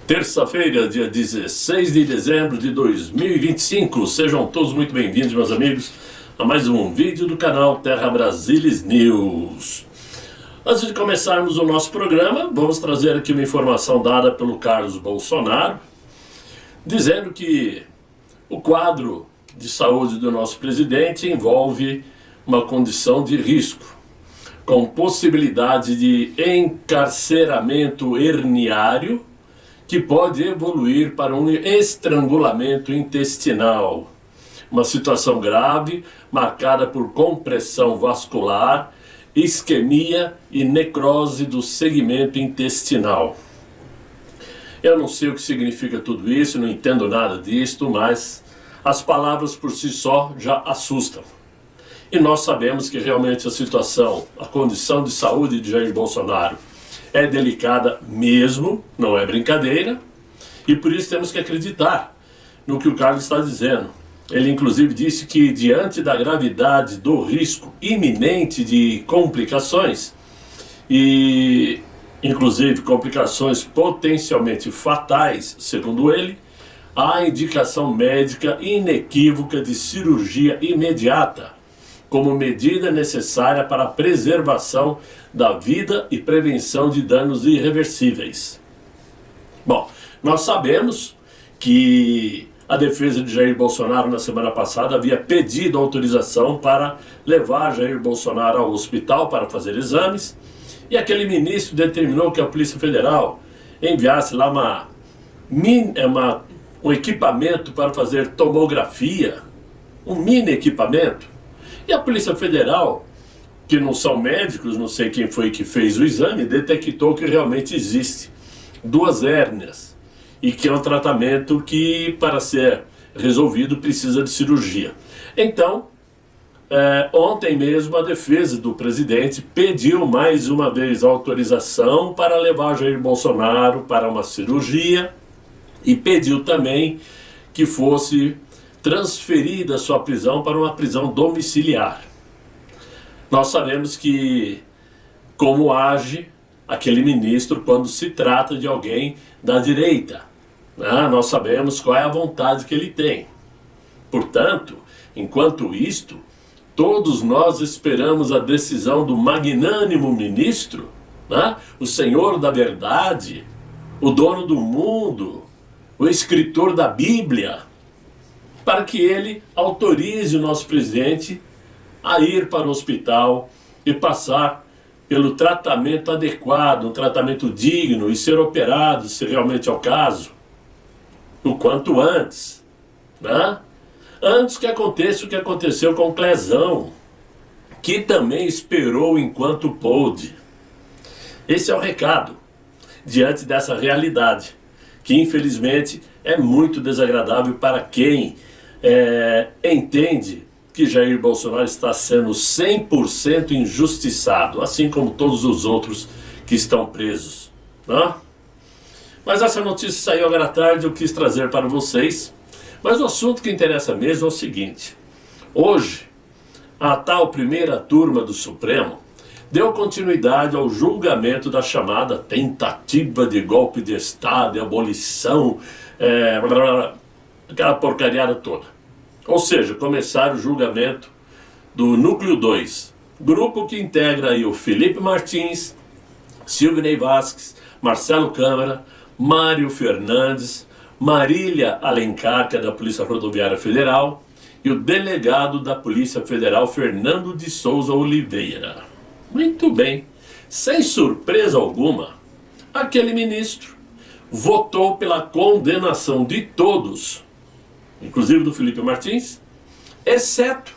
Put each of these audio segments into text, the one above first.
Terça-feira, dia 16 de dezembro de 2025. Sejam todos muito bem-vindos, meus amigos, a mais um vídeo do canal Terra Brasilis News. Antes de começarmos o nosso programa, vamos trazer aqui uma informação dada pelo Carlos Bolsonaro, dizendo que o quadro de saúde do nosso presidente envolve uma condição de risco, com possibilidade de encarceramento herniário, que pode evoluir para um estrangulamento intestinal. Uma situação grave, marcada por compressão vascular, isquemia e necrose do segmento intestinal. Eu não sei o que significa tudo isso, não entendo nada disto, mas as palavras por si só já assustam. E nós sabemos que realmente a situação, a condição de saúde de Jair Bolsonaro é delicada mesmo, não é brincadeira, e por isso temos que acreditar no que o Carlos está dizendo. Ele inclusive disse que diante da gravidade do risco iminente de complicações, e inclusive complicações potencialmente fatais, segundo ele, há indicação médica inequívoca de cirurgia imediata, como medida necessária para a preservação da vida e prevenção de danos irreversíveis. Bom, nós sabemos que a defesa de Jair Bolsonaro na semana passada havia pedido autorização para levar Jair Bolsonaro ao hospital para fazer exames, e aquele ministro determinou que a Polícia Federal enviasse lá um equipamento para fazer tomografia, um mini equipamento. E a Polícia Federal, que não são médicos, não sei quem foi que fez o exame, detectou que realmente existe 2 hérnias e que é um tratamento que, para ser resolvido, precisa de cirurgia. Então, ontem mesmo a defesa do presidente pediu mais uma vez autorização para levar Jair Bolsonaro para uma cirurgia e pediu também que fosse transferida sua prisão para uma prisão domiciliar. Nós sabemos como age aquele ministro quando se trata de alguém da direita. Nós sabemos qual é a vontade que ele tem. Portanto, enquanto isto, todos nós esperamos a decisão do magnânimo ministro, o Senhor da verdade, o dono do mundo, o escritor da Bíblia, para que ele autorize o nosso presidente a ir para o hospital e passar pelo tratamento adequado, um tratamento digno, e ser operado, se realmente é o caso, o quanto antes. Antes que aconteça o que aconteceu com Clezão, que também esperou enquanto pôde. Esse é o recado, diante dessa realidade, que infelizmente é muito desagradável para quem entende que Jair Bolsonaro está sendo 100% injustiçado, assim como todos os outros que estão presos. Mas essa notícia saiu agora à tarde, eu quis trazer para vocês. Mas o assunto que interessa mesmo é o seguinte: hoje, a tal primeira turma do Supremo deu continuidade ao julgamento da chamada tentativa de golpe de Estado e abolição, aquela porcariada toda. Ou seja, começaram o julgamento do Núcleo 2, grupo que integra aí o Felipe Martins, Silvinei Vasquez, Marcelo Câmara, Mário Fernandes, Marília Alencar, que é da Polícia Rodoviária Federal, e o delegado da Polícia Federal, Fernando de Souza Oliveira. Muito bem, sem surpresa alguma, aquele ministro votou pela condenação de todos, inclusive do Felipe Martins, exceto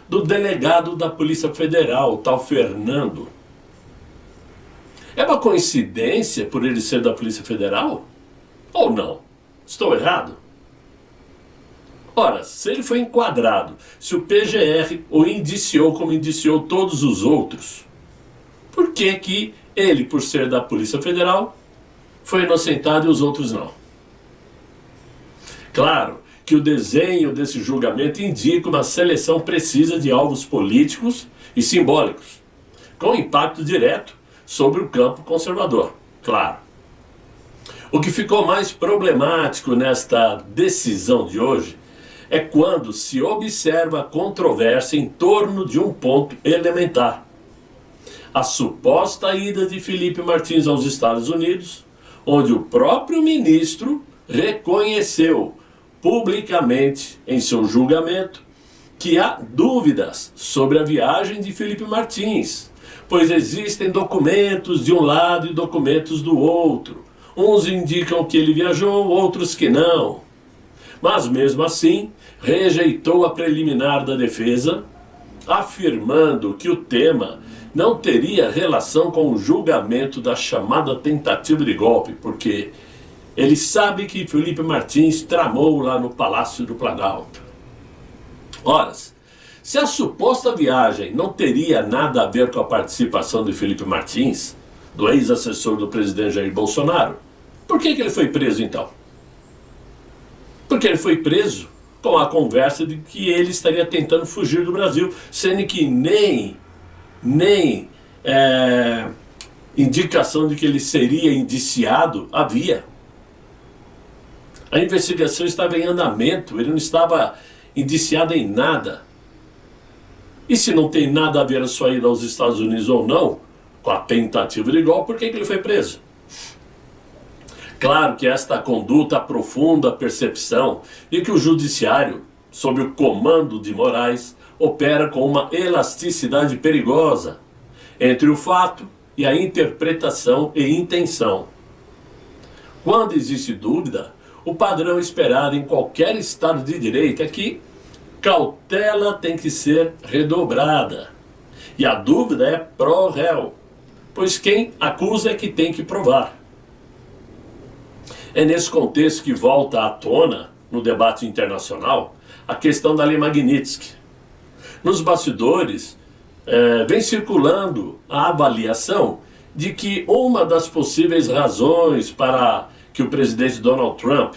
do delegado da Polícia Federal, o tal Fernando. É uma coincidência por ele ser da Polícia Federal? Ou não? Estou errado? Ora, se ele foi enquadrado, se o PGR o indiciou como indiciou todos os outros, por que ele, por ser da Polícia Federal, foi inocentado e os outros não? Claro que o desenho desse julgamento indica uma seleção precisa de alvos políticos e simbólicos, com impacto direto sobre o campo conservador, claro. O que ficou mais problemático nesta decisão de hoje é quando se observa a controvérsia em torno de um ponto elementar: a suposta ida de Felipe Martins aos Estados Unidos, onde o próprio ministro reconheceu publicamente em seu julgamento que há dúvidas sobre a viagem de Felipe Martins, pois existem documentos de um lado e documentos do outro. Uns indicam que ele viajou, outros que não. Mas mesmo assim, rejeitou a preliminar da defesa, afirmando que o tema não teria relação com o julgamento da chamada tentativa de golpe, porque ele sabe que Felipe Martins tramou lá no Palácio do Planalto. Ora, se a suposta viagem não teria nada a ver com a participação de Felipe Martins, do ex-assessor do presidente Jair Bolsonaro, por que ele foi preso então? Porque ele foi preso com a conversa de que ele estaria tentando fugir do Brasil, sendo que nem indicação de que ele seria indiciado havia. A investigação estava em andamento, ele não estava indiciado em nada. E se não tem nada a ver a sua ida aos Estados Unidos ou não, com a tentativa de golpe, por que ele foi preso? Claro que esta conduta aprofunda a percepção de que o judiciário, sob o comando de Moraes, opera com uma elasticidade perigosa entre o fato e a interpretação e intenção. Quando existe dúvida, o padrão esperado em qualquer Estado de Direito é que cautela tem que ser redobrada. E a dúvida é pró-réu, pois quem acusa é que tem que provar. É nesse contexto que volta à tona, no debate internacional, a questão da Lei Magnitsky. Nos bastidores, vem circulando a avaliação de que uma das possíveis razões para que o presidente Donald Trump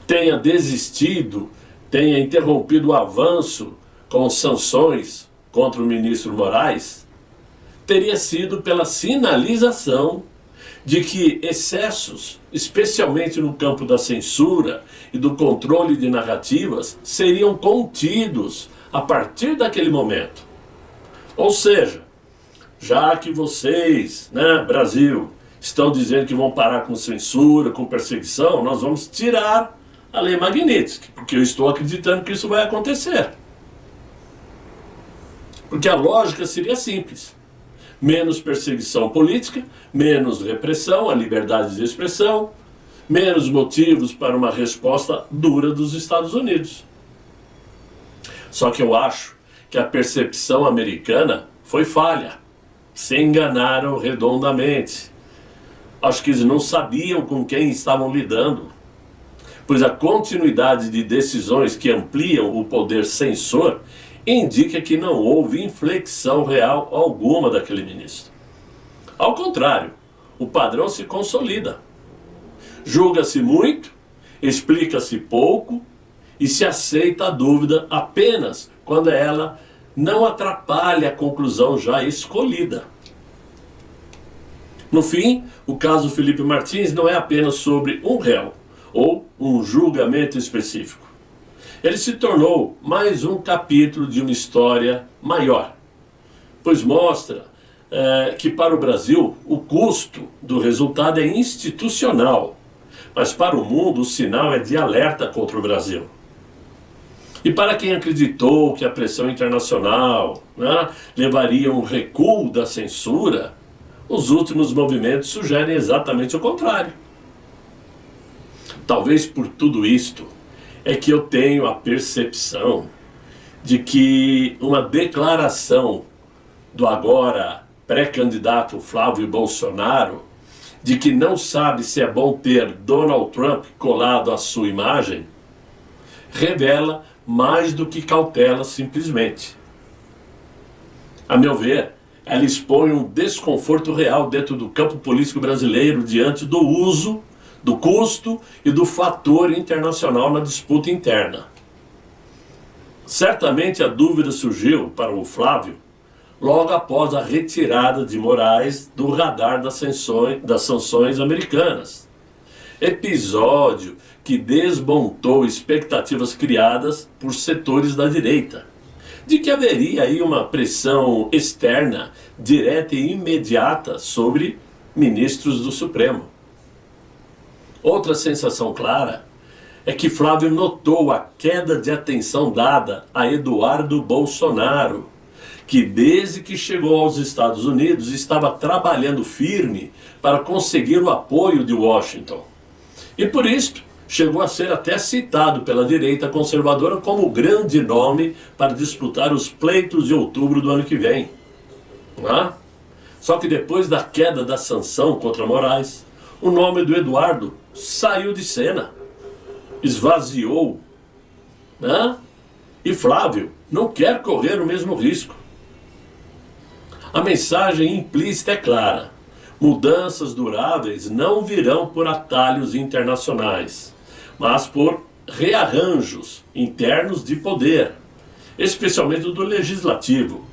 tenha desistido, tenha interrompido o avanço com sanções contra o ministro Moraes, teria sido pela sinalização de que excessos, especialmente no campo da censura e do controle de narrativas, seriam contidos a partir daquele momento. Ou seja, já que vocês, Brasil, estão dizendo que vão parar com censura, com perseguição, nós vamos tirar a Lei Magnitsky, porque eu estou acreditando que isso vai acontecer. Porque a lógica seria simples: menos perseguição política, menos repressão à liberdade de expressão, menos motivos para uma resposta dura dos Estados Unidos. Só que eu acho que a percepção americana foi falha. Se enganaram redondamente. Acho que eles não sabiam com quem estavam lidando, pois a continuidade de decisões que ampliam o poder censor indica que não houve inflexão real alguma daquele ministro. Ao contrário, o padrão se consolida. Julga-se muito, explica-se pouco e se aceita a dúvida apenas quando ela não atrapalha a conclusão já escolhida. No fim, o caso Felipe Martins não é apenas sobre um réu ou um julgamento específico. Ele se tornou mais um capítulo de uma história maior, pois mostra que para o Brasil o custo do resultado é institucional, mas para o mundo o sinal é de alerta contra o Brasil. E para quem acreditou que a pressão internacional levaria a um recuo da censura, os últimos movimentos sugerem exatamente o contrário. Talvez por tudo isto é que eu tenho a percepção de que uma declaração do agora pré-candidato Flávio Bolsonaro de que não sabe se é bom ter Donald Trump colado à sua imagem revela mais do que cautela simplesmente. A meu ver, ela expõe um desconforto real dentro do campo político brasileiro diante do uso, do custo e do fator internacional na disputa interna. Certamente a dúvida surgiu para o Flávio logo após a retirada de Moraes do radar das sanções americanas. Episódio que desmontou expectativas criadas por setores da direita, de que haveria aí uma pressão externa, direta e imediata sobre ministros do Supremo. Outra sensação clara é que Flávio notou a queda de atenção dada a Eduardo Bolsonaro, que desde que chegou aos Estados Unidos estava trabalhando firme para conseguir o apoio de Washington. E por isso chegou a ser até citado pela direita conservadora como grande nome para disputar os pleitos de outubro do ano que vem. Só que depois da queda da sanção contra Moraes, o nome do Eduardo saiu de cena, esvaziou, e Flávio não quer correr o mesmo risco. A mensagem implícita é clara: mudanças duráveis não virão por atalhos internacionais, mas por rearranjos internos de poder, especialmente do legislativo.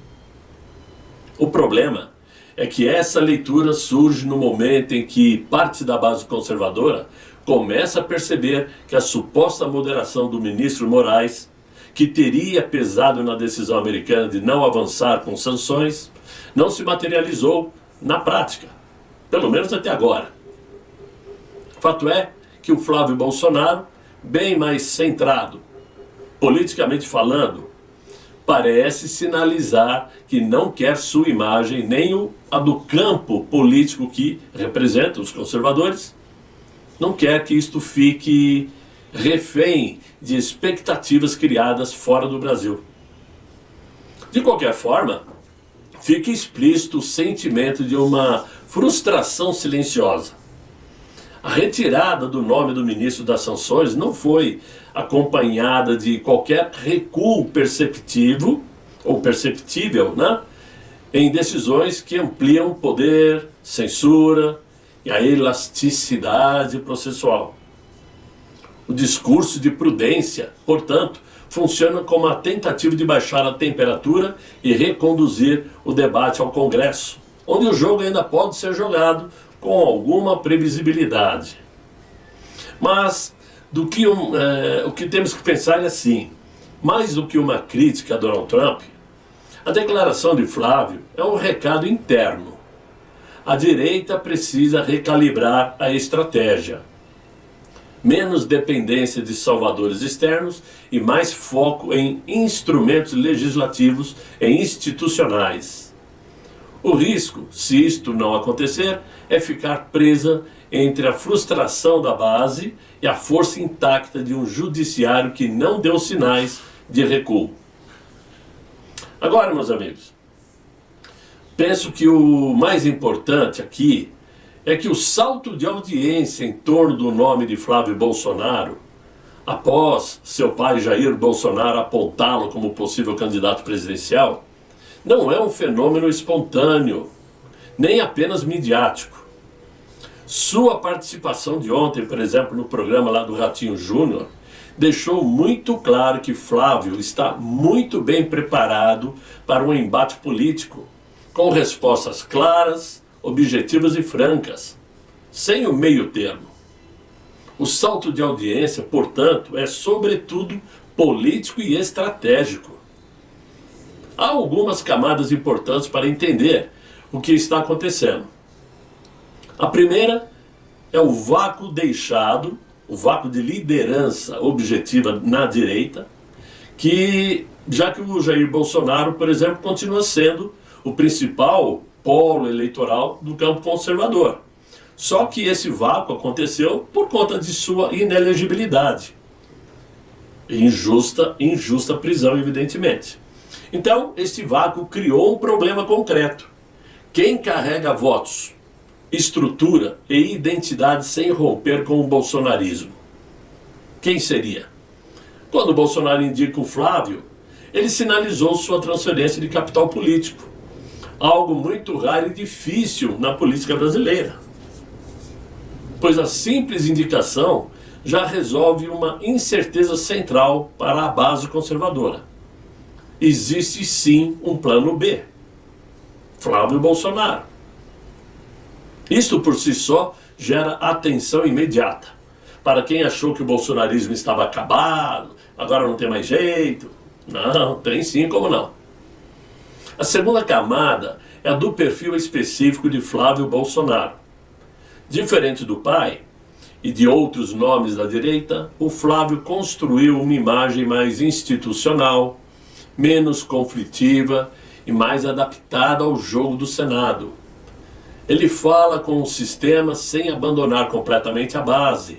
O problema é que essa leitura surge no momento em que parte da base conservadora começa a perceber que a suposta moderação do ministro Moraes, que teria pesado na decisão americana de não avançar com sanções, não se materializou na prática, pelo menos até agora. Fato é que o Flávio Bolsonaro, bem mais centrado, politicamente falando, parece sinalizar que não quer sua imagem, nem a do campo político que representa os conservadores, não quer que isto fique refém de expectativas criadas fora do Brasil. De qualquer forma, fica explícito o sentimento de uma frustração silenciosa. A retirada do nome do ministro das sanções não foi acompanhada de qualquer recuo perceptivo ou perceptível, em decisões que ampliam o poder, censura e a elasticidade processual. O discurso de prudência, portanto, funciona como uma tentativa de baixar a temperatura e reconduzir o debate ao Congresso, onde o jogo ainda pode ser jogado com alguma previsibilidade. Mas o que temos que pensar é assim: mais do que uma crítica a Donald Trump, a declaração de Flávio é um recado interno. A direita precisa recalibrar a estratégia. Menos dependência de salvadores externos e mais foco em instrumentos legislativos e institucionais. O risco, se isto não acontecer, é ficar presa entre a frustração da base e a força intacta de um judiciário que não deu sinais de recuo. Agora, meus amigos, penso que o mais importante aqui é que o salto de audiência em torno do nome de Flávio Bolsonaro, após seu pai Jair Bolsonaro apontá-lo como possível candidato presidencial, não é um fenômeno espontâneo, nem apenas midiático. Sua participação de ontem, por exemplo, no programa lá do Ratinho Júnior, deixou muito claro que Flávio está muito bem preparado para um embate político, com respostas claras, objetivas e francas, sem o meio termo. O salto de audiência, portanto, é sobretudo político e estratégico. Há algumas camadas importantes para entender o que está acontecendo. A primeira é o vácuo deixado, o vácuo de liderança objetiva na direita, que, já que o Jair Bolsonaro, por exemplo, continua sendo o principal polo eleitoral do campo conservador. Só que esse vácuo aconteceu por conta de sua inelegibilidade. Injusta prisão, evidentemente. Então, esse vácuo criou um problema concreto. Quem carrega votos, estrutura e identidade sem romper com o bolsonarismo? Quem seria? Quando o Bolsonaro indica o Flávio, ele sinalizou sua transferência de capital político, algo muito raro e difícil na política brasileira, pois a simples indicação já resolve uma incerteza central para a base conservadora. Existe sim um plano B. Flávio Bolsonaro. Isto por si só gera atenção imediata para quem achou que o bolsonarismo estava acabado, agora não tem mais jeito. Não, tem sim, como não. A segunda camada é a do perfil específico de Flávio Bolsonaro. Diferente do pai e de outros nomes da direita, o Flávio construiu uma imagem mais institucional, menos conflitiva e mais adaptada ao jogo do Senado. Ele fala com o sistema sem abandonar completamente a base.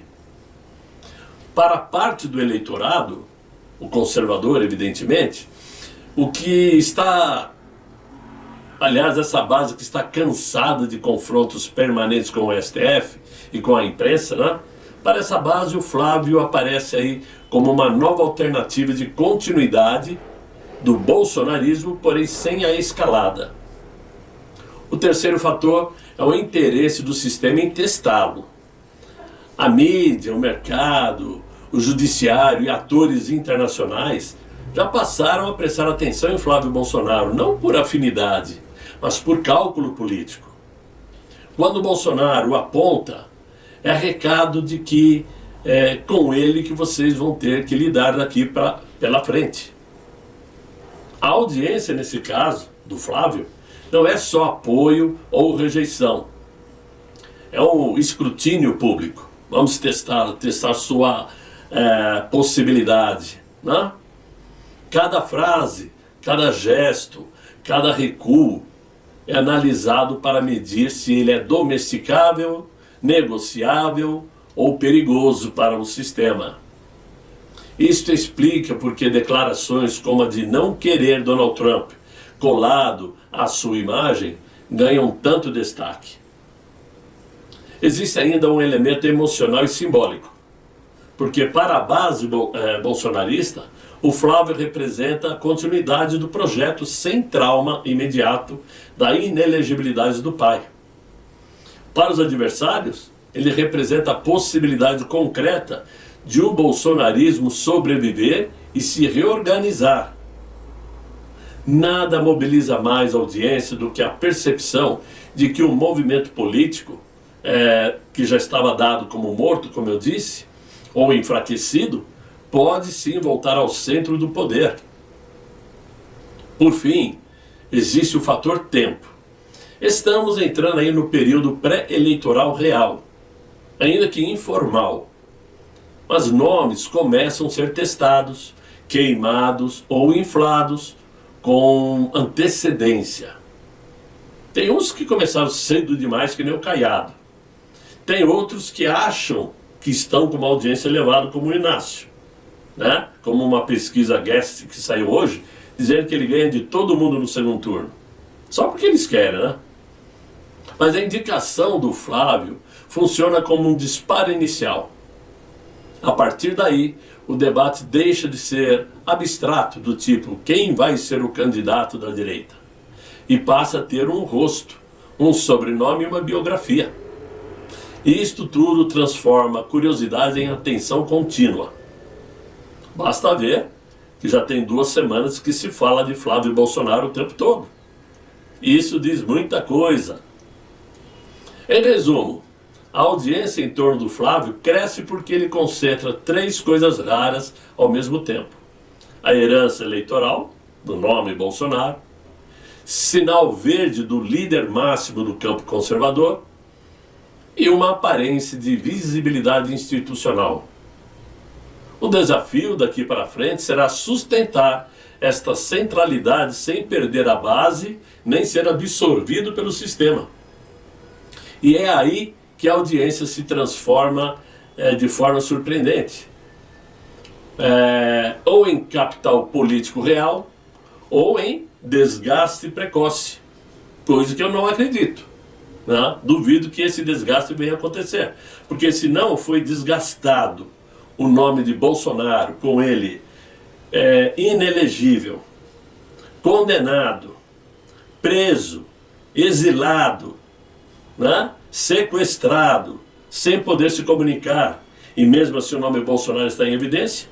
Para parte do eleitorado, o conservador, evidentemente, o que está, aliás, essa base que está cansada de confrontos permanentes com o STF e com a imprensa, né? Para essa base, o Flávio aparece aí como uma nova alternativa de continuidade do bolsonarismo, porém sem a escalada. O terceiro fator é o interesse do sistema em testá-lo. A mídia, o mercado, o judiciário e atores internacionais já passaram a prestar atenção em Flávio Bolsonaro, não por afinidade, mas por cálculo político. Quando Bolsonaro o aponta, é recado de que é com ele que vocês vão ter que lidar daqui pela frente. A audiência, nesse caso, do Flávio, não é só apoio ou rejeição. É um escrutínio público. Vamos testar sua possibilidade, né? Cada frase, cada gesto, cada recuo é analisado para medir se ele é domesticável, negociável ou perigoso para o sistema. Isto explica porque declarações como a de não querer Donald Trump colado à sua imagem ganham tanto destaque. Existe ainda um elemento emocional e simbólico, porque para a base bolsonarista, o Flávio representa a continuidade do projeto sem trauma imediato da inelegibilidade do pai. Para os adversários, ele representa a possibilidade concreta de o bolsonarismo sobreviver e se reorganizar. Nada mobiliza mais a audiência do que a percepção de que o movimento político, que já estava dado como morto, como eu disse, ou enfraquecido, pode sim voltar ao centro do poder. Por fim, existe o fator tempo. Estamos entrando aí no período pré-eleitoral real, ainda que informal. Mas nomes começam a ser testados, queimados ou inflados com antecedência. Tem uns que começaram cedo demais, que nem o Caiado. Tem outros que acham que estão com uma audiência elevada, como o Inácio, né? Como uma pesquisa Guest que saiu hoje, dizendo que ele ganha de todo mundo no segundo turno. Só porque eles querem, né? Mas a indicação do Flávio funciona como um disparo inicial. A partir daí, o debate deixa de ser abstrato, do tipo, quem vai ser o candidato da direita? E passa a ter um rosto, um sobrenome e uma biografia. E isto tudo transforma a curiosidade em atenção contínua. Basta ver que já tem 2 semanas que se fala de Flávio Bolsonaro o tempo todo. E isso diz muita coisa. Em resumo, a audiência em torno do Flávio cresce porque ele concentra 3 coisas raras ao mesmo tempo: a herança eleitoral, do nome Bolsonaro, sinal verde do líder máximo do campo conservador e uma aparência de visibilidade institucional. O desafio daqui para frente será sustentar esta centralidade sem perder a base nem ser absorvido pelo sistema. E é aí que a audiência se transforma de forma surpreendente. Ou em capital político real, ou em desgaste precoce. Coisa que eu não acredito, né? Duvido que esse desgaste venha acontecer. Porque se não foi desgastado o nome de Bolsonaro, com ele inelegível, condenado, preso, exilado, né? Sequestrado, sem poder se comunicar, e mesmo assim o nome Bolsonaro está em evidência,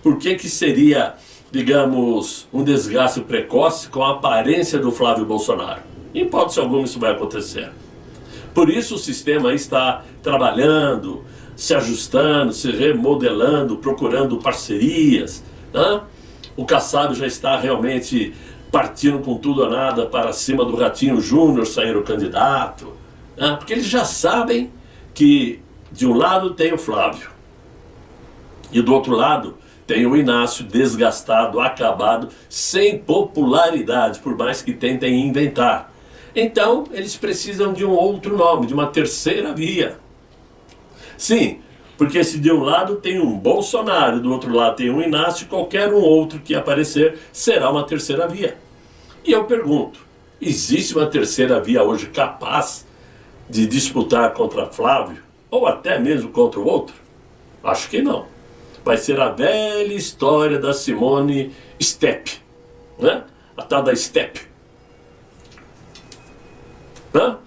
por que seria, digamos, um desgaste precoce com a aparência do Flávio Bolsonaro? Em hipótese alguma isso vai acontecer. Por isso o sistema está trabalhando, se ajustando, se remodelando, procurando parcerias, né? O Kassab já está realmente partindo com tudo ou nada para cima do Ratinho Júnior sair o candidato, né? Porque eles já sabem que de um lado tem o Flávio e do outro lado tem o Inácio desgastado, acabado, sem popularidade, por mais que tentem inventar. Então, eles precisam de um outro nome, de uma terceira via. Sim, porque se de um lado tem um Bolsonaro, do outro lado tem um Inácio, qualquer um outro que aparecer será uma terceira via. E eu pergunto, existe uma terceira via hoje capaz de disputar contra Flávio? Ou até mesmo contra o outro? Acho que não. Vai ser a velha história da Simone Step, né? A tal da Step. Né?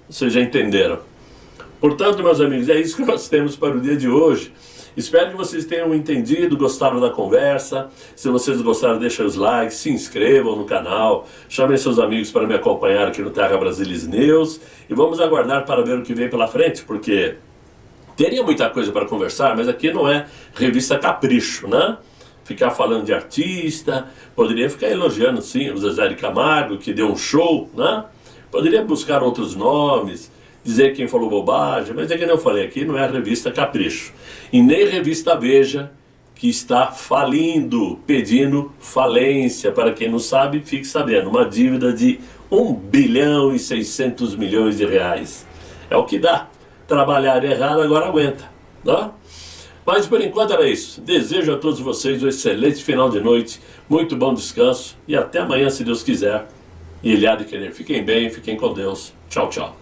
Vocês já entenderam. Portanto, meus amigos, é isso que nós temos para o dia de hoje. Espero que vocês tenham entendido, gostaram da conversa. Se vocês gostaram, deixem os likes, se inscrevam no canal, chamem seus amigos para me acompanhar aqui no Terra Brasilis News e vamos aguardar para ver o que vem pela frente, porque teria muita coisa para conversar, mas aqui não é revista Capricho, né? Ficar falando de artista, poderia ficar elogiando sim o Zezé de Camargo, que deu um show, né? Poderia buscar outros nomes, dizer quem falou bobagem, mas é que eu falei, aqui não é a revista Capricho. E nem a revista Veja, que está falindo, pedindo falência. Para quem não sabe, fique sabendo, uma dívida de 1 bilhão e 600 milhões de reais. É o que dá. Trabalhar errado agora aguenta, tá? Mas por enquanto era isso. Desejo a todos vocês um excelente final de noite, muito bom descanso e até amanhã, se Deus quiser. E Ele há de querer. Fiquem bem, fiquem com Deus. Tchau, tchau.